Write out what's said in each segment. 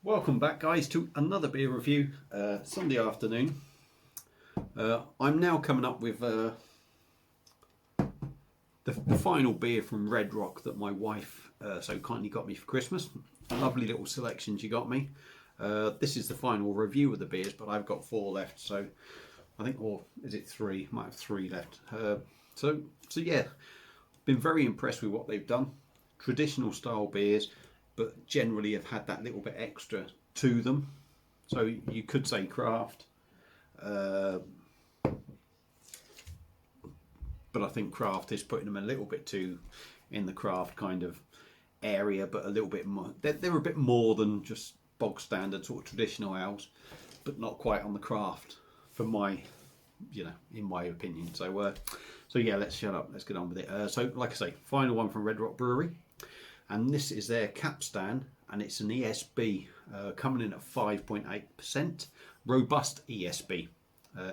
Welcome back, guys, to another beer review. Sunday afternoon. I'm now coming up with the final beer from Red Rock that my wife so kindly got me for Christmas. Lovely little selection she got me. This is the final review of the beers, but I've got 4 left, so I think, or is it 3? Might have 3 left. So yeah, been very impressed with what they've done. Traditional style beers, but generally have had that little bit extra to them. So you could say craft, but I think craft is putting them a little bit too in the craft kind of area, but a little bit more. They're a bit more than just bog standard sort of traditional ales, but not quite on the craft for my, in my opinion. So yeah, let's shut up. Let's get on with it. So like I say, final one from Red Rock Brewery. And this is their Capstan, and it's an ESB coming in at 5.8%. Robust ESB,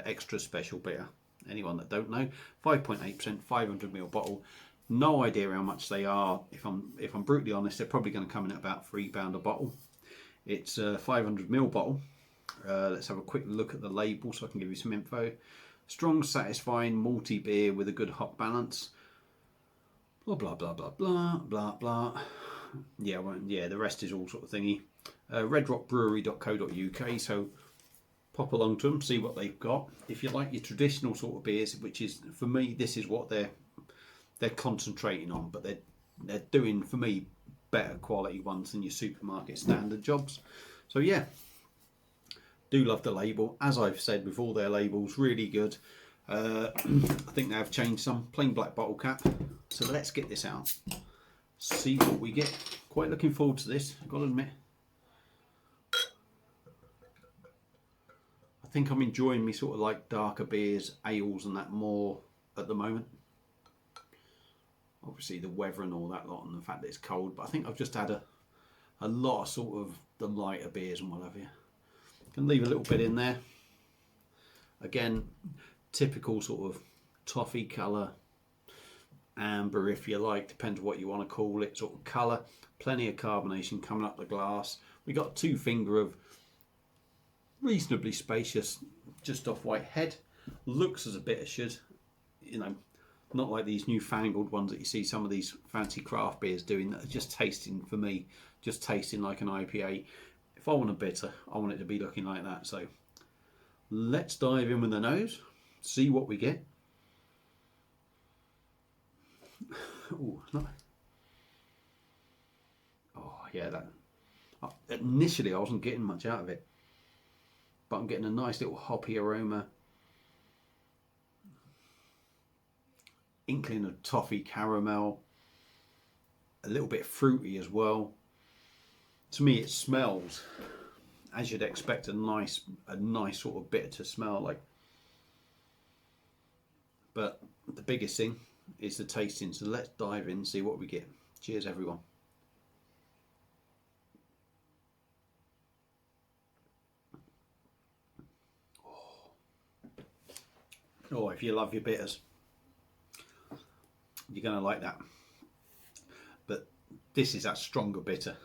extra special beer. Anyone that don't know, 5.8%, 500ml bottle. No idea how much they are. If I'm brutally honest, they're probably going to come in at about £3 a bottle. It's a 500ml bottle. Let's have a quick look at the label so I can give you some info. Strong, satisfying, malty beer with a good hop balance. Blah blah blah blah blah blah blah. Yeah, well, yeah. The rest is all sort of thingy. Redrockbrewery.co.uk. So pop along to them, see what they've got. If you like your traditional sort of beers, which is for me, this is what they're concentrating on. But they're doing for me better quality ones than your supermarket standard jobs. So yeah, do love the label. As I've said before, their label's really good. I think they have changed some. Plain black bottle cap. So let's get this out. See what we get. Quite looking forward to this, I've got to admit. I think I'm enjoying me sort of like darker beers, ales and that more at the moment. Obviously the weather and all that lot and the fact that it's cold, but I think I've just had a lot of sort of the lighter beers and what have you. Can leave a little bit in there. Again, typical sort of toffee colour, amber if you like, depends what you want to call it, sort of colour. Plenty of carbonation coming up the glass. We got 2 finger of reasonably spacious, just off white head. Looks as a bitter should, not like these newfangled ones that you see some of these fancy craft beers doing that are just tasting, for me, just tasting like an IPA. If I want a bitter, I want it to be looking like that. So let's dive in with the nose, see what we get. Oh, yeah, that. Initially, I wasn't getting much out of it, but I'm getting a nice little hoppy aroma. Inkling of toffee caramel, a little bit fruity as well. To me, it smells, as you'd expect, a nice sort of bitter to smell like. But the biggest thing is the tasting. So let's dive in and see what we get. Cheers, everyone. Oh, if you love your bitters, you're going to like that. But this is that stronger bitter.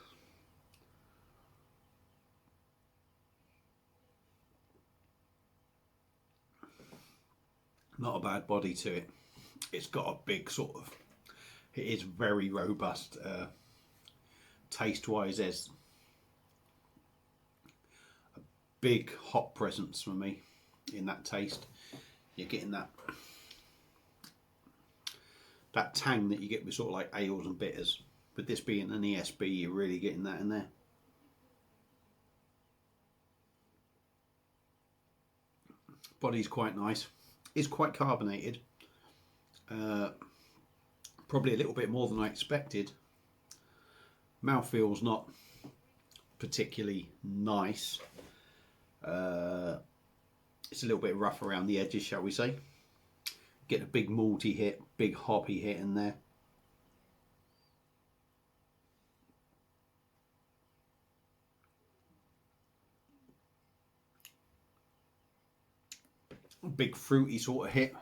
Not a bad body to it. It's got a big sort of, it is very robust. Taste wise, there's a big hop presence for me in that taste. You're getting that tang that you get with sort of like ales and bitters. With this being an ESB, you're really getting that in there. Body's quite nice. It's quite carbonated. Probably a little bit more than I expected. Mouthfeel's not particularly nice. It's a little bit rough around the edges, shall we say. Get a big malty hit, big hoppy hit in there. A big fruity sort of hit.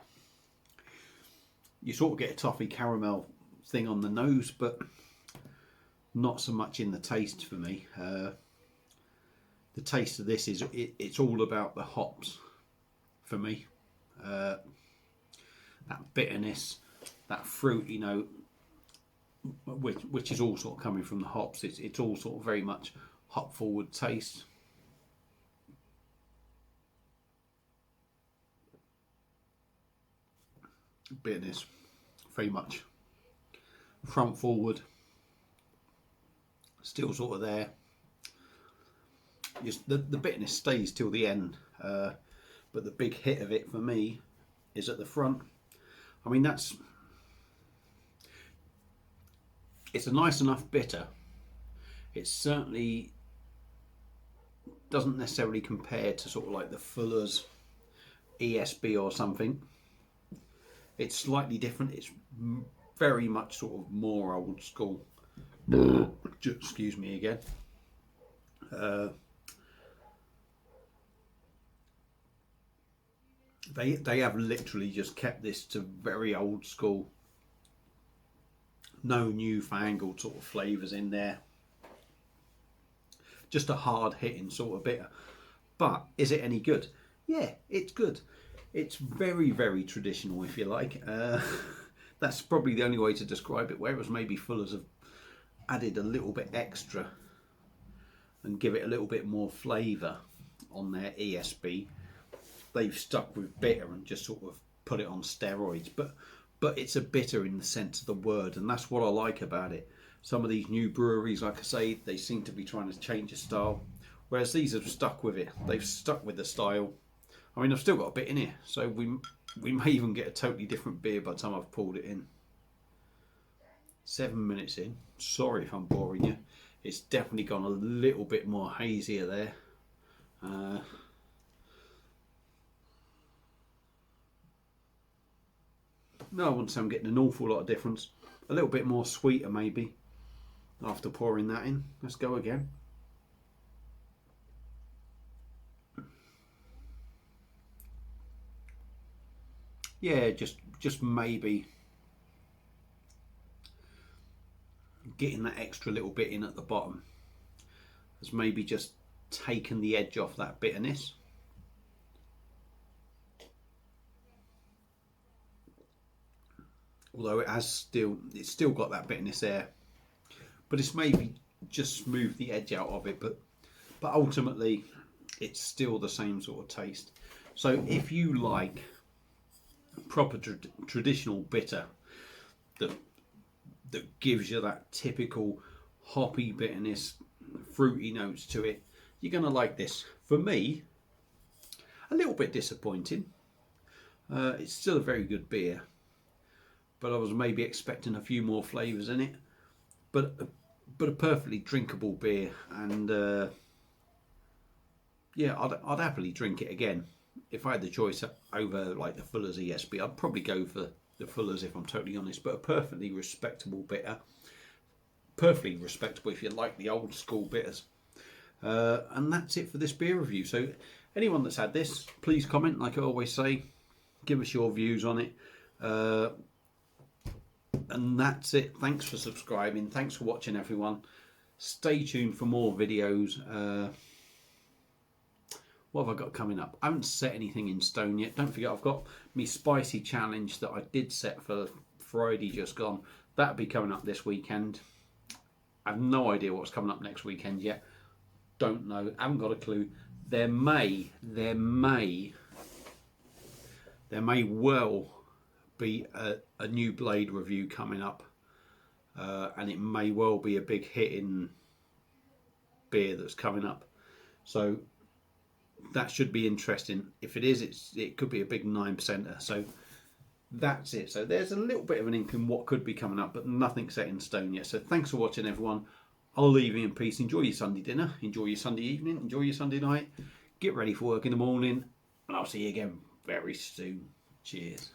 You sort of get a toffee caramel thing on the nose, but not so much in the taste for me. the taste of this is it's all about the hops for me. That bitterness, that fruity note, which is all sort of coming from the hops. It's all sort of very much hop forward taste. Bitterness, very much front forward, still sort of there. The bitterness stays till the end, but the big hit of it for me is at the front. I mean, it's a nice enough bitter. It certainly doesn't necessarily compare to sort of like the Fuller's ESB or something. It's slightly different. It's very much sort of more old school. Excuse me again. They have literally just kept this to very old school. No newfangled sort of flavours in there. Just a hard hitting sort of bitter. But is it any good? Yeah, it's good. It's very, very traditional, if you like. That's probably the only way to describe it. Whereas maybe Fuller's have added a little bit extra and give it a little bit more flavour on their ESB. They've stuck with bitter and just sort of put it on steroids. But it's a bitter in the sense of the word, and that's what I like about it. Some of these new breweries, like I say, they seem to be trying to change the style, whereas these have stuck with it. They've stuck with the style. I mean, I've still got a bit in here, so we may even get a totally different beer by the time I've poured it in. 7 minutes in. Sorry if I'm boring you. It's definitely gone a little bit more hazier there. No, I wouldn't say I'm getting an awful lot of difference. A little bit more sweeter maybe after pouring that in. Let's go again. Yeah, just maybe getting that extra little bit in at the bottom has maybe just taken the edge off that bitterness. Although it's still got that bitterness there, but it's maybe just smoothed the edge out of it. But ultimately, it's still the same sort of taste. So if you like proper traditional bitter that gives you that typical hoppy bitterness, fruity notes to it, you're going to like this. For me, a little bit disappointing. It's still a very good beer, but I was maybe expecting a few more flavours in it. But a perfectly drinkable beer, and yeah, I'd happily drink it again. If I had the choice over like the Fuller's ESB, I'd probably go for the Fuller's if I'm totally honest. But a perfectly respectable bitter, perfectly respectable if you like the old school bitters. And that's it for this beer review. So anyone that's had this, please comment. Like I always say, give us your views on it. And that's it. Thanks for subscribing. Thanks for watching, everyone. Stay tuned for more videos. What have I got coming up? I haven't set anything in stone yet. Don't forget, I've got my spicy challenge that I did set for Friday just gone. That'll be coming up this weekend. I have no idea what's coming up next weekend yet. Don't know. Haven't got a clue. There may well be a new Blade review coming up, and it may well be a big hitting beer that's coming up. So that should be interesting. If it is, it could be a big 9%er. So that's it. So there's a little bit of an inkling what could be coming up, but nothing set in stone yet. So thanks for watching, everyone. I'll leave you in peace. Enjoy your Sunday dinner. Enjoy your Sunday evening. Enjoy your Sunday night. Get ready for work in the morning. And I'll see you again very soon. Cheers.